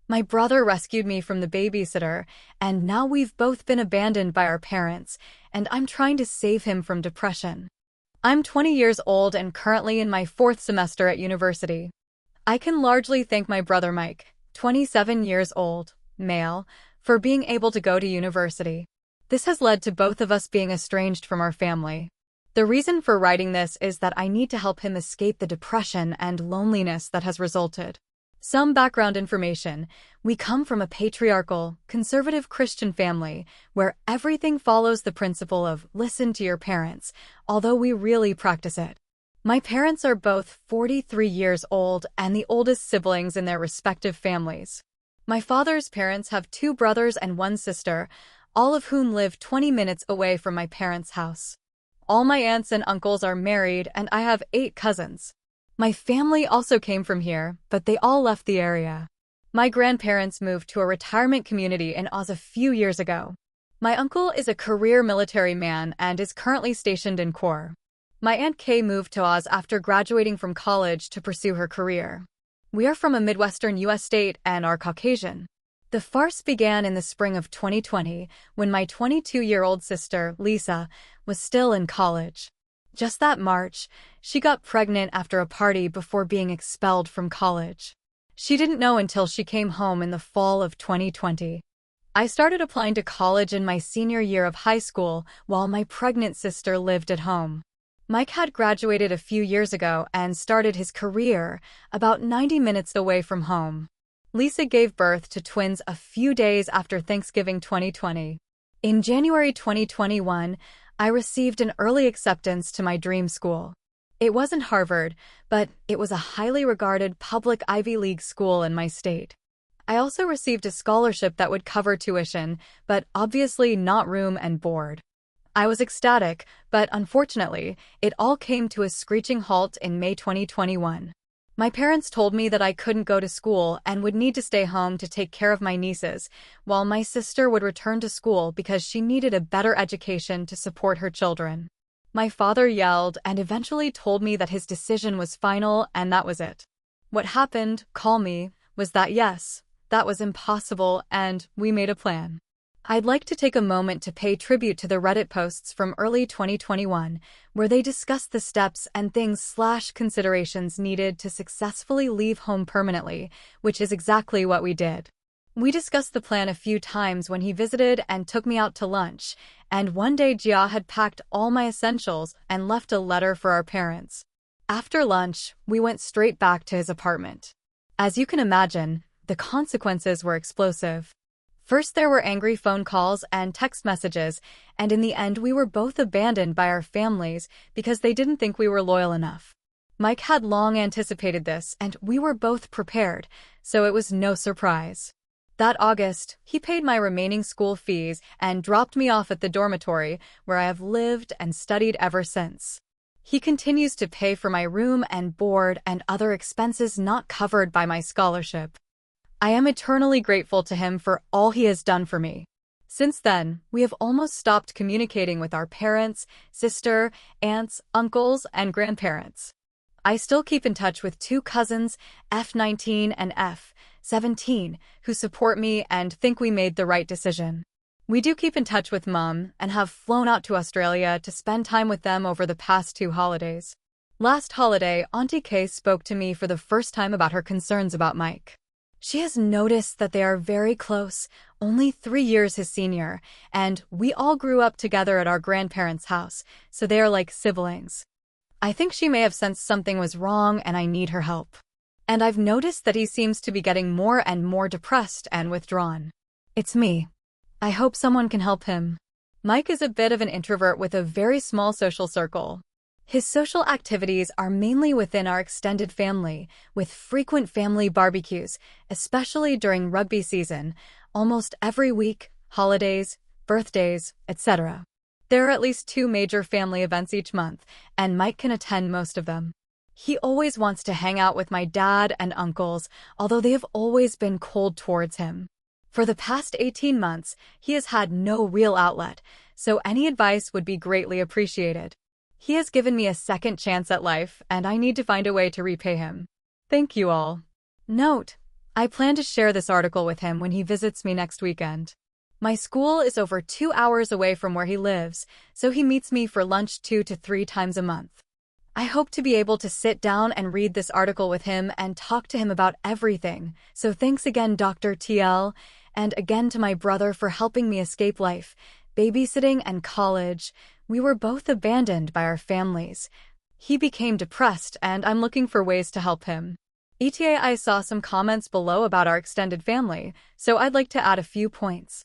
My brother rescued me from the babysitter, and now we've both been abandoned by our parents, and I'm trying to save him from depression. I'm 20 years old and currently in my fourth semester at university. I can largely thank my brother Mike, 27 years old, male, for being able to go to university. This has led to both of us being estranged from our family. The reason for writing this is that I need to help him escape the depression and loneliness that has resulted. Some background information. We come from a patriarchal, conservative Christian family where everything follows the principle of listen to your parents, although we really practice it. My parents are both 43 years old and the oldest siblings in their respective families. My father's parents have 2 brothers and 1 sister, all of whom live 20 minutes away from my parents' house. All my aunts and uncles are married and I have 8 cousins. My family also came from here, but they all left the area. My grandparents moved to a retirement community in Oz a few years ago. My uncle is a career military man and is currently stationed in Corps. My Aunt Kay moved to Oz after graduating from college to pursue her career. We are from a Midwestern U.S. state and are Caucasian. The farce began in the spring of 2020 when my 22-year-old sister, Lisa, was still in college. Just that March, she got pregnant after a party before being expelled from college. She didn't know until she came home in the fall of 2020. I started applying to college in my senior year of high school while my pregnant sister lived at home. Mike had graduated a few years ago and started his career about 90 minutes away from home. Lisa gave birth to twins a few days after Thanksgiving 2020. In January 2021, I received an early acceptance to my dream school. It wasn't Harvard, but it was a highly regarded public Ivy League school in my state. I also received a scholarship that would cover tuition, but obviously not room and board. I was ecstatic, but unfortunately, it all came to a screeching halt in May 2021. My parents told me that I couldn't go to school and would need to stay home to take care of my nieces, while my sister would return to school because she needed a better education to support her children. My father yelled and eventually told me that his decision was final and that was it. What happened, call me, was that yes, that was impossible and we made a plan. I'd like to take a moment to pay tribute to the Reddit posts from early 2021, where they discussed the steps and things/considerations needed to successfully leave home permanently, which is exactly what we did. We discussed the plan a few times when he visited and took me out to lunch, and one day Jia had packed all my essentials and left a letter for our parents. After lunch, we went straight back to his apartment. As you can imagine, the consequences were explosive. First, there were angry phone calls and text messages, and in the end we were both abandoned by our families because they didn't think we were loyal enough. Mike had long anticipated this, and we were both prepared, so it was no surprise. That August, he paid my remaining school fees and dropped me off at the dormitory, where I have lived and studied ever since. He continues to pay for my room and board and other expenses not covered by my scholarship. I am eternally grateful to him for all he has done for me. Since then, we have almost stopped communicating with our parents, sister, aunts, uncles, and grandparents. I still keep in touch with 2 cousins, F19 and F17, who support me and think we made the right decision. We do keep in touch with Mom and have flown out to Australia to spend time with them over the past 2 holidays. Last holiday, Auntie Kay spoke to me for the first time about her concerns about Mike. She has noticed that they are very close, only 3 years his senior, and we all grew up together at our grandparents' house, so they are like siblings. I think she may have sensed something was wrong and I need her help. And I've noticed that he seems to be getting more and more depressed and withdrawn. It's me. I hope someone can help him. Mike is a bit of an introvert with a very small social circle. His social activities are mainly within our extended family, with frequent family barbecues, especially during rugby season, almost every week, holidays, birthdays, etc. There are at least 2 major family events each month, and Mike can attend most of them. He always wants to hang out with my dad and uncles, although they have always been cold towards him. For the past 18 months, he has had no real outlet, so any advice would be greatly appreciated. He has given me a second chance at life, and I need to find a way to repay him. Thank you all. Note: I plan to share this article with him when he visits me next weekend. My school is over 2 hours away from where he lives, so he meets me for lunch 2 to 3 times a month. I hope to be able to sit down and read this article with him and talk to him about everything. So thanks again, Dr. TL, and again to my brother for helping me escape life, babysitting, and college. We were both abandoned by our families. He became depressed, and I'm looking for ways to help him. ETA, I saw some comments below about our extended family, so I'd like to add a few points.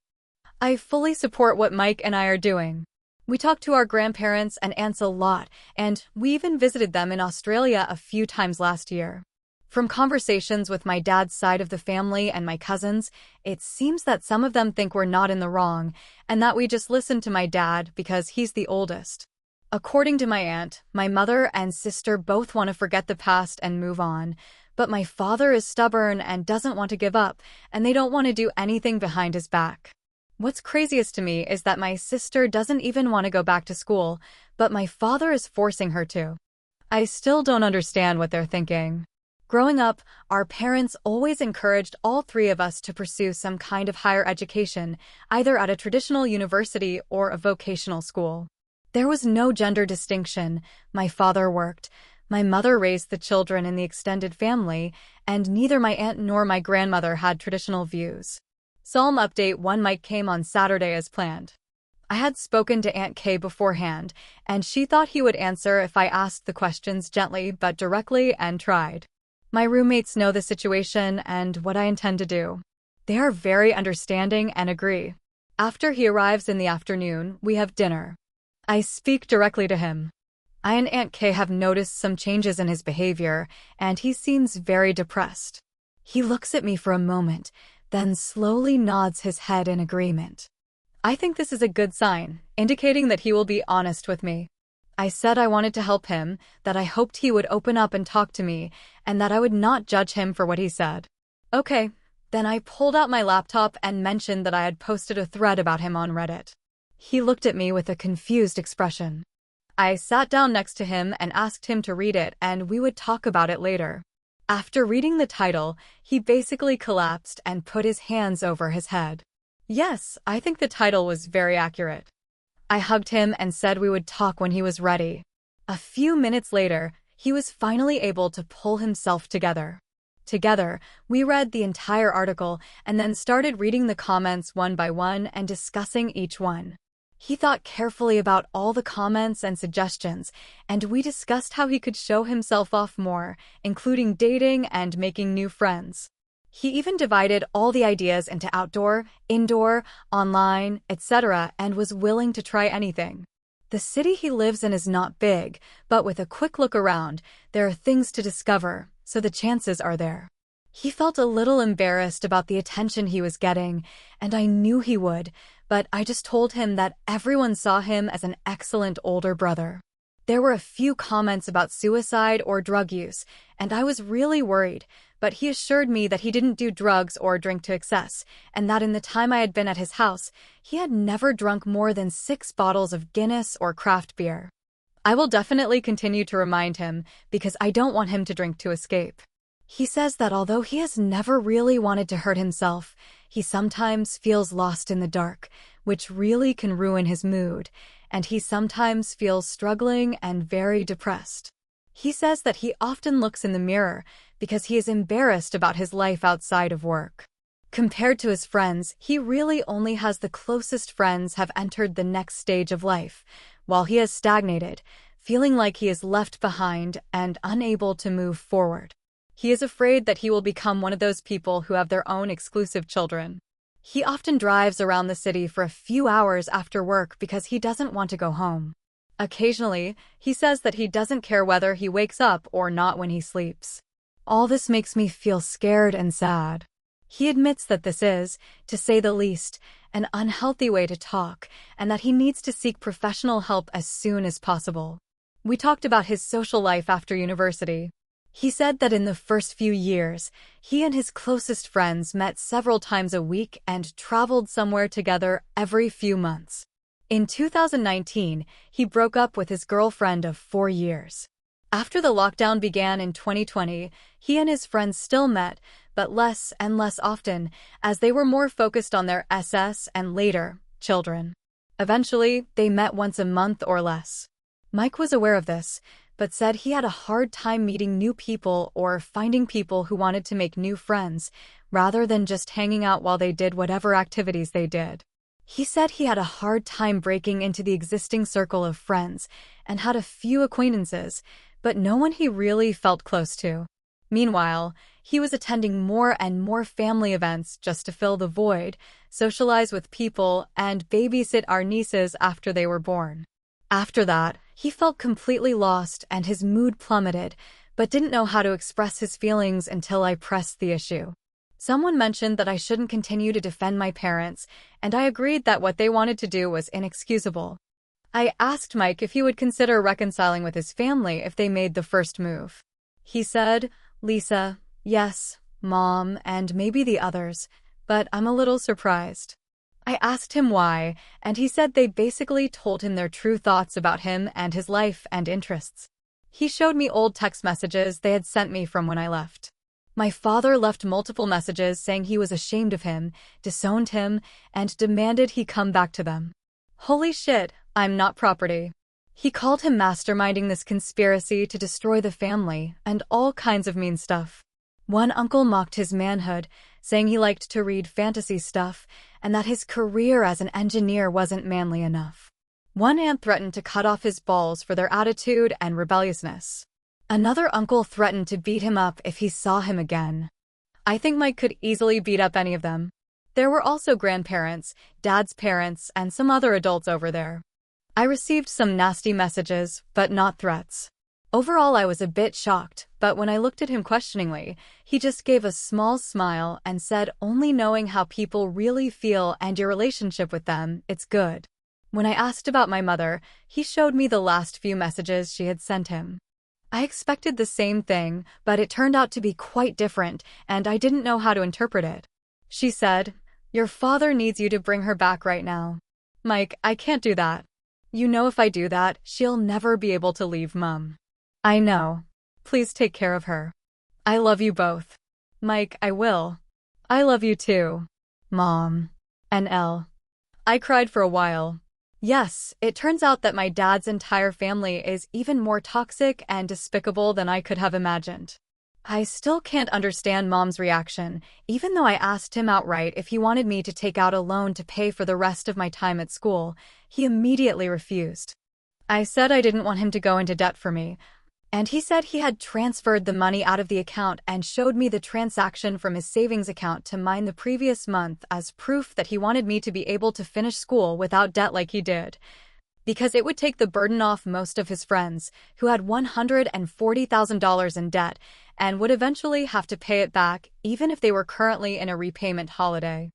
I fully support what Mike and I are doing. We talk to our grandparents and aunts a lot, and we even visited them in Australia a few times last year. From conversations with my dad's side of the family and my cousins, it seems that some of them think we're not in the wrong, and that we just listen to my dad because he's the oldest. According to my aunt, my mother and sister both want to forget the past and move on, but my father is stubborn and doesn't want to give up, and they don't want to do anything behind his back. What's craziest to me is that my sister doesn't even want to go back to school, but my father is forcing her to. I still don't understand what they're thinking. Growing up, our parents always encouraged all three of us to pursue some kind of higher education, either at a traditional university or a vocational school. There was no gender distinction. My father worked. My mother raised the children in the extended family, and neither my aunt nor my grandmother had traditional views. Psalm update 1 Mike came on Saturday as planned. I had spoken to Aunt Kay beforehand, and she thought he would answer if I asked the questions gently but directly, and tried. My roommates know the situation and what I intend to do. They are very understanding and agree. After he arrives in the afternoon, we have dinner. I speak directly to him. I and Aunt Kay have noticed some changes in his behavior, and he seems very depressed. He looks at me for a moment, then slowly nods his head in agreement. I think this is a good sign, indicating that he will be honest with me. I said I wanted to help him, that I hoped he would open up and talk to me, and that I would not judge him for what he said. Okay, then I pulled out my laptop and mentioned that I had posted a thread about him on Reddit. He looked at me with a confused expression. I sat down next to him and asked him to read it, and we would talk about it later. After reading the title, he basically collapsed and put his hands over his head. Yes, I think the title was very accurate. I hugged him and said we would talk when he was ready. A few minutes later, he was finally able to pull himself together. Together, we read the entire article and then started reading the comments one by one and discussing each one. He thought carefully about all the comments and suggestions, and we discussed how he could show himself off more, including dating and making new friends. He even divided all the ideas into outdoor, indoor, online, etc., and was willing to try anything. The city he lives in is not big, but with a quick look around, there are things to discover, so the chances are there. He felt a little embarrassed about the attention he was getting, and I knew he would, but I just told him that everyone saw him as an excellent older brother. There were a few comments about suicide or drug use, and I was really worried, but he assured me that he didn't do drugs or drink to excess, and that in the time I had been at his house, he had never drunk more than 6 bottles of Guinness or craft beer. I will definitely continue to remind him, because I don't want him to drink to escape. He says that although he has never really wanted to hurt himself, he sometimes feels lost in the dark, which really can ruin his mood, and he sometimes feels struggling and very depressed. He says that he often looks in the mirror because he is embarrassed about his life outside of work. Compared to his friends, he really only has the closest friends have entered the next stage of life, while he has stagnated, feeling like he is left behind and unable to move forward. He is afraid that he will become one of those people who have their own exclusive children. He often drives around the city for a few hours after work because he doesn't want to go home. Occasionally, he says that he doesn't care whether he wakes up or not when he sleeps. All this makes me feel scared and sad. He admits that this is, to say the least, an unhealthy way to talk, and that he needs to seek professional help as soon as possible. We talked about his social life after university. He said that in the first few years, he and his closest friends met several times a week and traveled somewhere together every few months. In 2019, he broke up with his girlfriend of 4 years. After the lockdown began in 2020, he and his friends still met, but less and less often, as they were more focused on their SS and later, children. Eventually, they met once a month or less. Mike was aware of this, but said he had a hard time meeting new people or finding people who wanted to make new friends, rather than just hanging out while they did whatever activities they did. He said he had a hard time breaking into the existing circle of friends and had a few acquaintances, but no one he really felt close to. Meanwhile, he was attending more and more family events just to fill the void, socialize with people, and babysit our nieces after they were born. After that, he felt completely lost and his mood plummeted, but didn't know how to express his feelings until I pressed the issue. Someone mentioned that I shouldn't continue to defend my parents, and I agreed that what they wanted to do was inexcusable. I asked Mike if he would consider reconciling with his family if they made the first move. He said, "Lisa, yes, Mom, and maybe the others, but I'm a little surprised." I asked him why, and he said they basically told him their true thoughts about him and his life and interests. He showed me old text messages they had sent me from when I left. My father left multiple messages saying he was ashamed of him, disowned him, and demanded he come back to them. Holy shit, I'm not property. He called him masterminding this conspiracy to destroy the family and all kinds of mean stuff. One uncle mocked his manhood, saying he liked to read fantasy stuff and that his career as an engineer wasn't manly enough. One aunt threatened to cut off his balls for their attitude and rebelliousness. Another uncle threatened to beat him up if he saw him again. I think Mike could easily beat up any of them. There were also grandparents, Dad's parents, and some other adults over there. I received some nasty messages, but not threats. Overall, I was a bit shocked, but when I looked at him questioningly, he just gave a small smile and said, "Only knowing how people really feel and your relationship with them, it's good." When I asked about my mother, he showed me the last few messages she had sent him. I expected the same thing, but it turned out to be quite different, and I didn't know how to interpret it. She said, "Your father needs you to bring her back right now." Mike, I can't do that. You know if I do that, she'll never be able to leave Mom. I know. Please take care of her. I love you both. Mike, I will. I love you too. Mom. NL. I cried for a while. Yes, it turns out that my dad's entire family is even more toxic and despicable than I could have imagined. I still can't understand Mom's reaction, even though I asked him outright if he wanted me to take out a loan to pay for the rest of my time at school. He immediately refused. I said I didn't want him to go into debt for me, and he said he had transferred the money out of the account and showed me the transaction from his savings account to mine the previous month as proof that he wanted me to be able to finish school without debt like he did. Because it would take the burden off most of his friends, who had $140,000 in debt, and would eventually have to pay it back, even if they were currently in a repayment holiday.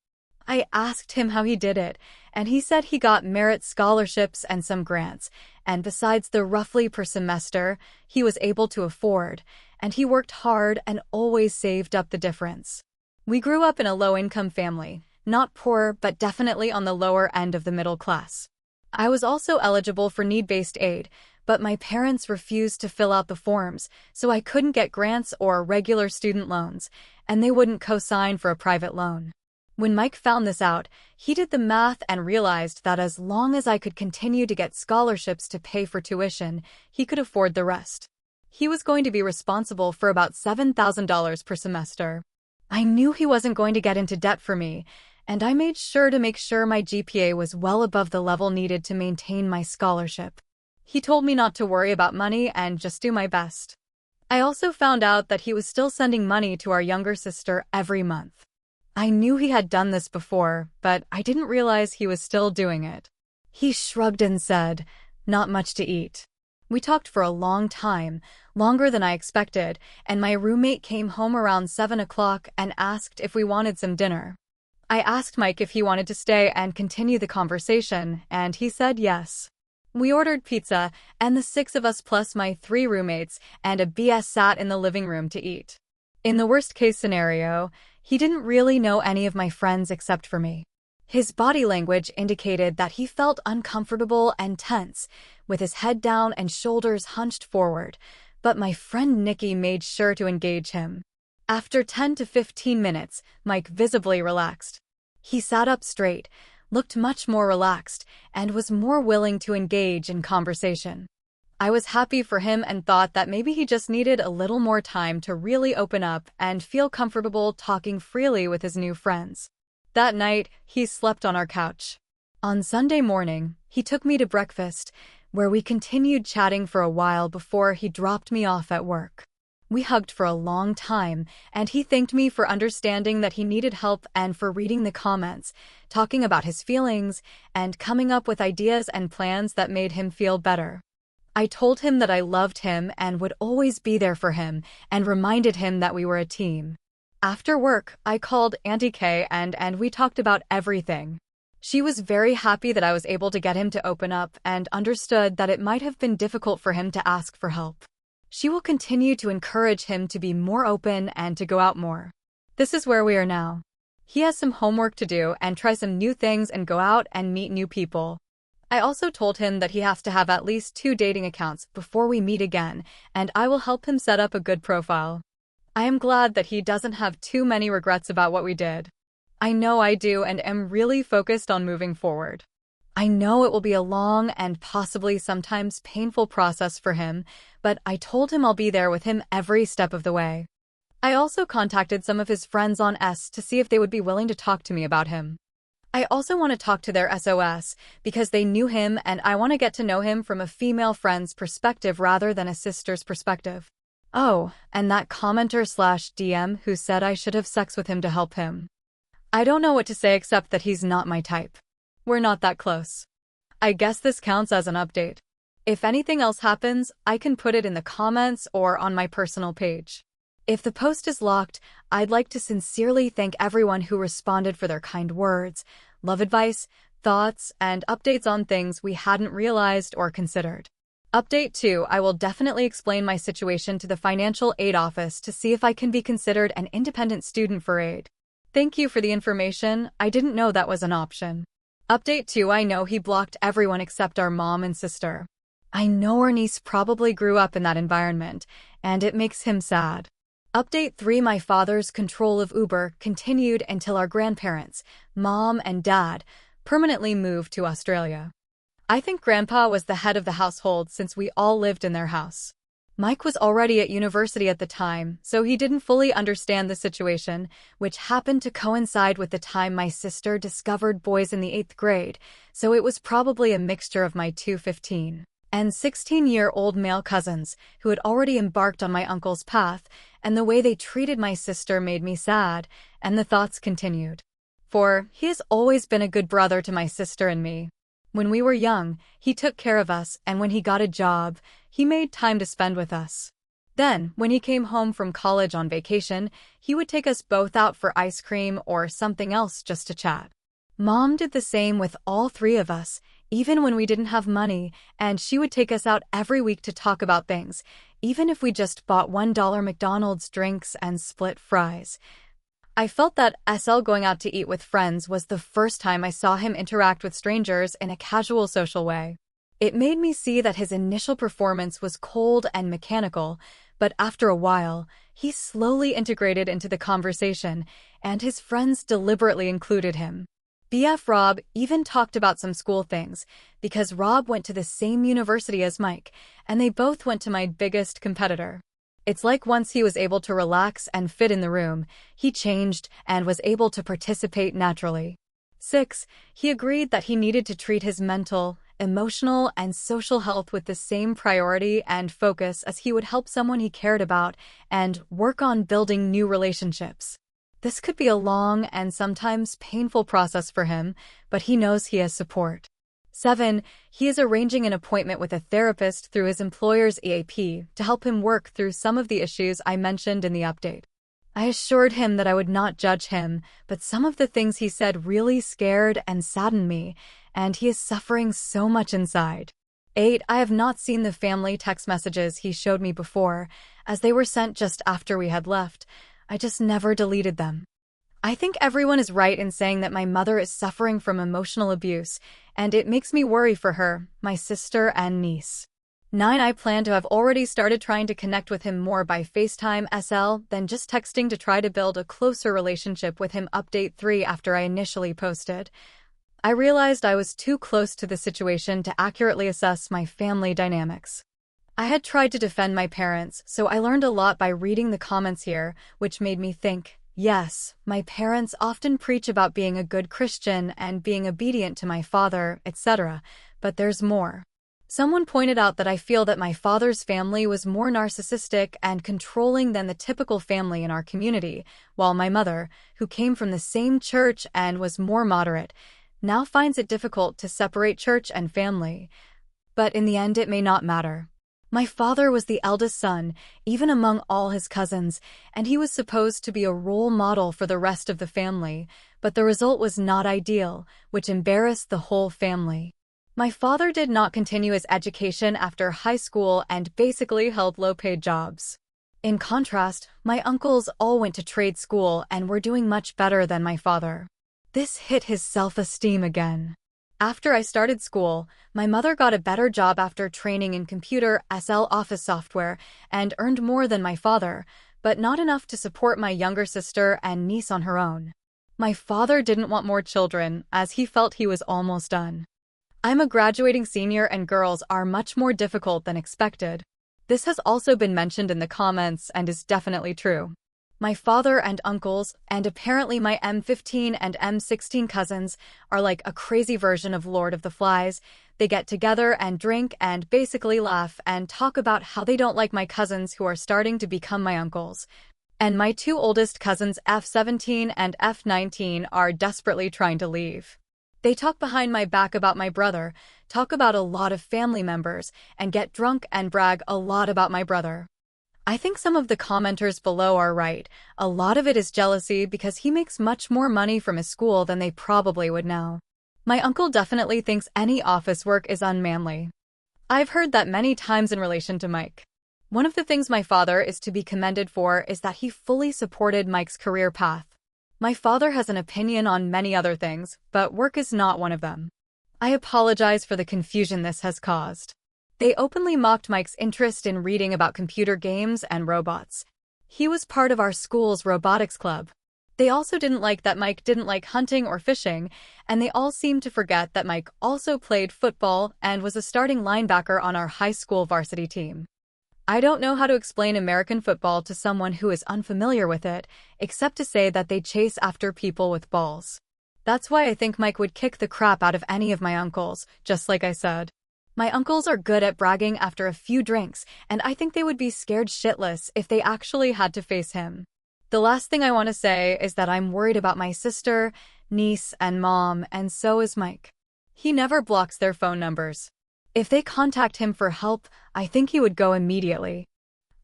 I asked him how he did it, and he said he got merit scholarships and some grants, and besides the roughly per semester, he was able to afford, and he worked hard and always saved up the difference. We grew up in a low-income family, not poor, but definitely on the lower end of the middle class. I was also eligible for need-based aid, but my parents refused to fill out the forms, so I couldn't get grants or regular student loans, and they wouldn't co-sign for a private loan. When Mike found this out, he did the math and realized that as long as I could continue to get scholarships to pay for tuition, he could afford the rest. He was going to be responsible for about $7,000 per semester. I knew he wasn't going to get into debt for me, and I made sure to make sure my GPA was well above the level needed to maintain my scholarship. He told me not to worry about money and just do my best. I also found out that he was still sending money to our younger sister every month. I knew he had done this before, but I didn't realize he was still doing it. He shrugged and said, "Not much to eat." We talked for a long time, longer than I expected, and my roommate came home around 7 o'clock and asked if we wanted some dinner. I asked Mike if he wanted to stay and continue the conversation, and he said yes. We ordered pizza, and the 6 of us plus my 3 roommates and a BS sat in the living room to eat. In the worst-case scenario, he didn't really know any of my friends except for me. His body language indicated that he felt uncomfortable and tense, with his head down and shoulders hunched forward, but my friend Nikki made sure to engage him. After 10 to 15 minutes, Mike visibly relaxed. He sat up straight, looked much more relaxed, and was more willing to engage in conversation. I was happy for him and thought that maybe he just needed a little more time to really open up and feel comfortable talking freely with his new friends. That night, he slept on our couch. On Sunday morning, he took me to breakfast, where we continued chatting for a while before he dropped me off at work. We hugged for a long time, and he thanked me for understanding that he needed help and for reading the comments, talking about his feelings, and coming up with ideas and plans that made him feel better. I told him that I loved him and would always be there for him, and reminded him that we were a team. After work, I called Auntie Kay and we talked about everything. She was very happy that I was able to get him to open up and understood that it might have been difficult for him to ask for help. She will continue to encourage him to be more open and to go out more. This is where we are now. He has some homework to do and try some new things and go out and meet new people. I also told him that he has to have at least 2 dating accounts before we meet again, and I will help him set up a good profile. I am glad that he doesn't have too many regrets about what we did. I know I do and am really focused on moving forward. I know it will be a long and possibly sometimes painful process for him, but I told him I'll be there with him every step of the way. I also contacted some of his friends on S to see if they would be willing to talk to me about him. I also want to talk to their SOS because they knew him and I want to get to know him from a female friend's perspective rather than a sister's perspective. Oh, and that commenter/DM who said I should have sex with him to help him. I don't know what to say except that he's not my type. We're not that close. I guess this counts as an update. If anything else happens, I can put it in the comments or on my personal page. If the post is locked, I'd like to sincerely thank everyone who responded for their kind words, love advice, thoughts, and updates on things we hadn't realized or considered. Update 2, I will definitely explain my situation to the financial aid office to see if I can be considered an independent student for aid. Thank you for the information, I didn't know that was an option. Update 2, I know he blocked everyone except our mom and sister. I know our niece probably grew up in that environment, and it makes him sad. Update 3, my father's control of Uber continued until our grandparents, mom and dad, permanently moved to Australia. I think Grandpa was the head of the household since we all lived in their house. Mike was already at university at the time, so he didn't fully understand the situation, which happened to coincide with the time my sister discovered boys in the 8th grade, so it was probably a mixture of my two 15 and 16-year-old male cousins who had already embarked on my uncle's path, and the way they treated my sister made me sad, and the thoughts continued. For he has always been a good brother to my sister and me. When we were young, he took care of us, and when he got a job, he made time to spend with us. Then, when he came home from college on vacation, he would take us both out for ice cream or something else just to chat. Mom did the same with all 3 of us, even when we didn't have money, and she would take us out every week to talk about things, even if we just bought $1 McDonald's drinks and split fries. I felt that SL going out to eat with friends was the first time I saw him interact with strangers in a casual social way. It made me see that his initial performance was cold and mechanical, but after a while, he slowly integrated into the conversation, and his friends deliberately included him. BF Rob even talked about some school things, because Rob went to the same university as Mike, and they both went to my biggest competitor. It's like once he was able to relax and fit in the room, he changed and was able to participate naturally. 6. He agreed that he needed to treat his mental, emotional, and social health with the same priority and focus as he would help someone he cared about and work on building new relationships. This could be a long and sometimes painful process for him, but he knows he has support. 7. He is arranging an appointment with a therapist through his employer's EAP to help him work through some of the issues I mentioned in the update. I assured him that I would not judge him, but some of the things he said really scared and saddened me, and he is suffering so much inside. 8. I have not seen the family text messages he showed me before, as they were sent just after we had left. I just never deleted them. I think everyone is right in saying that my mother is suffering from emotional abuse, and it makes me worry for her, my sister, and niece. 9. I plan to have already started trying to connect with him more by FaceTime SL than just texting to try to build a closer relationship with him. Update 3. After I initially posted, I realized I was too close to the situation to accurately assess my family dynamics. I had tried to defend my parents, so I learned a lot by reading the comments here, which made me think, yes, my parents often preach about being a good Christian and being obedient to my father, etc., but there's more. Someone pointed out that I feel that my father's family was more narcissistic and controlling than the typical family in our community, while my mother, who came from the same church and was more moderate, now finds it difficult to separate church and family. But in the end, it may not matter. My father was the eldest son, even among all his cousins, and he was supposed to be a role model for the rest of the family, but the result was not ideal, which embarrassed the whole family. My father did not continue his education after high school and basically held low-paid jobs. In contrast, my uncles all went to trade school and were doing much better than my father. This hit his self-esteem again. After I started school, my mother got a better job after training in computer SL office software and earned more than my father, but not enough to support my younger sister and niece on her own. My father didn't want more children, as he felt he was almost done. I'm a graduating senior and girls are much more difficult than expected. This has also been mentioned in the comments and is definitely true. My father and uncles, and apparently my M15 and M16 cousins, are like a crazy version of Lord of the Flies. They get together and drink and basically laugh and talk about how they don't like my cousins who are starting to become my uncles. And my two oldest cousins, F17 and F19, are desperately trying to leave. They talk behind my back about my brother, talk about a lot of family members, and get drunk and brag a lot about my brother. I think some of the commenters below are right. A lot of it is jealousy because he makes much more money from his school than they probably would now. My uncle definitely thinks any office work is unmanly. I've heard that many times in relation to Mike. One of the things my father is to be commended for is that he fully supported Mike's career path. My father has an opinion on many other things, but work is not one of them. I apologize for the confusion this has caused. They openly mocked Mike's interest in reading about computer games and robots. He was part of our school's robotics club. They also didn't like that Mike didn't like hunting or fishing, and they all seemed to forget that Mike also played football and was a starting linebacker on our high school varsity team. I don't know how to explain American football to someone who is unfamiliar with it, except to say that they chase after people with balls. That's why I think Mike would kick the crap out of any of my uncles, just like I said. My uncles are good at bragging after a few drinks, and I think they would be scared shitless if they actually had to face him. The last thing I want to say is that I'm worried about my sister, niece, and mom, and so is Mike. He never blocks their phone numbers. If they contact him for help, I think he would go immediately.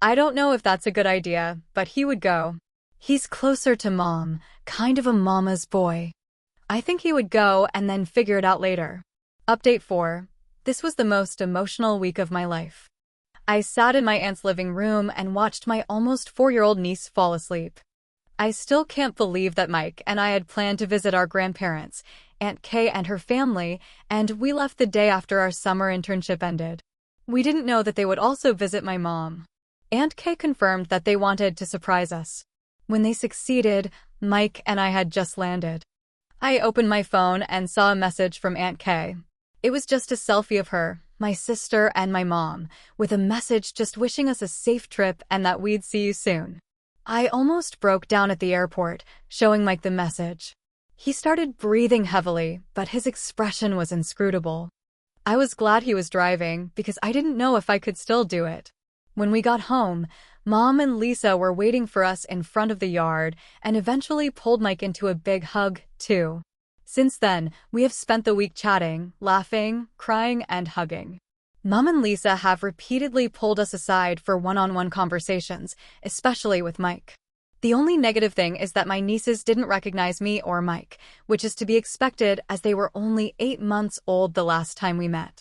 I don't know if that's a good idea, but he would go. He's closer to mom, kind of a mama's boy. I think he would go and then figure it out later. Update 4. This was the most emotional week of my life. I sat in my aunt's living room and watched my almost 4-year-old niece fall asleep. I still can't believe that Mike and I had planned to visit our grandparents, Aunt Kay and her family, and we left the day after our summer internship ended. We didn't know that they would also visit my mom. Aunt Kay confirmed that they wanted to surprise us. When they succeeded, Mike and I had just landed. I opened my phone and saw a message from Aunt Kay. It was just a selfie of her, my sister, and my mom, with a message just wishing us a safe trip and that we'd see you soon. I almost broke down at the airport, showing Mike the message. He started breathing heavily, but his expression was inscrutable. I was glad he was driving because I didn't know if I could still do it. When we got home, Mom and Lisa were waiting for us in front of the yard and eventually pulled Mike into a big hug, too. Since then, we have spent the week chatting, laughing, crying, and hugging. Mom and Lisa have repeatedly pulled us aside for one-on-one conversations, especially with Mike. The only negative thing is that my nieces didn't recognize me or Mike, which is to be expected as they were only 8 months old the last time we met.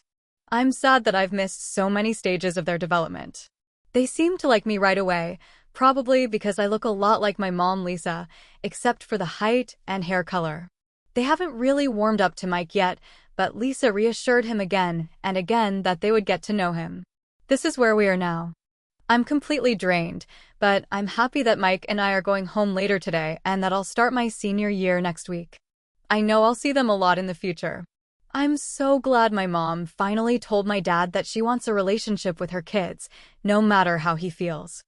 I'm sad that I've missed so many stages of their development. They seem to like me right away, probably because I look a lot like my mom Lisa, except for the height and hair color. They haven't really warmed up to Mike yet, but Lisa reassured him again and again that they would get to know him. This is where we are now. I'm completely drained, but I'm happy that Mike and I are going home later today and that I'll start my senior year next week. I know I'll see them a lot in the future. I'm so glad my mom finally told my dad that she wants a relationship with her kids, no matter how he feels.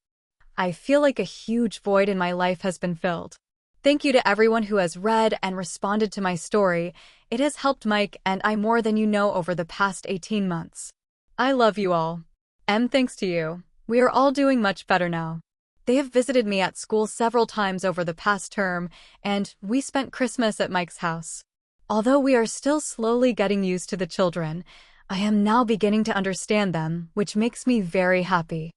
I feel like a huge void in my life has been filled. Thank you to everyone who has read and responded to my story. It has helped Mike and I more than you know over the past 18 months. I love you all. And thanks to you, we are all doing much better now. They have visited me at school several times over the past term, and we spent Christmas at Mike's house. Although we are still slowly getting used to the children, I am now beginning to understand them, which makes me very happy.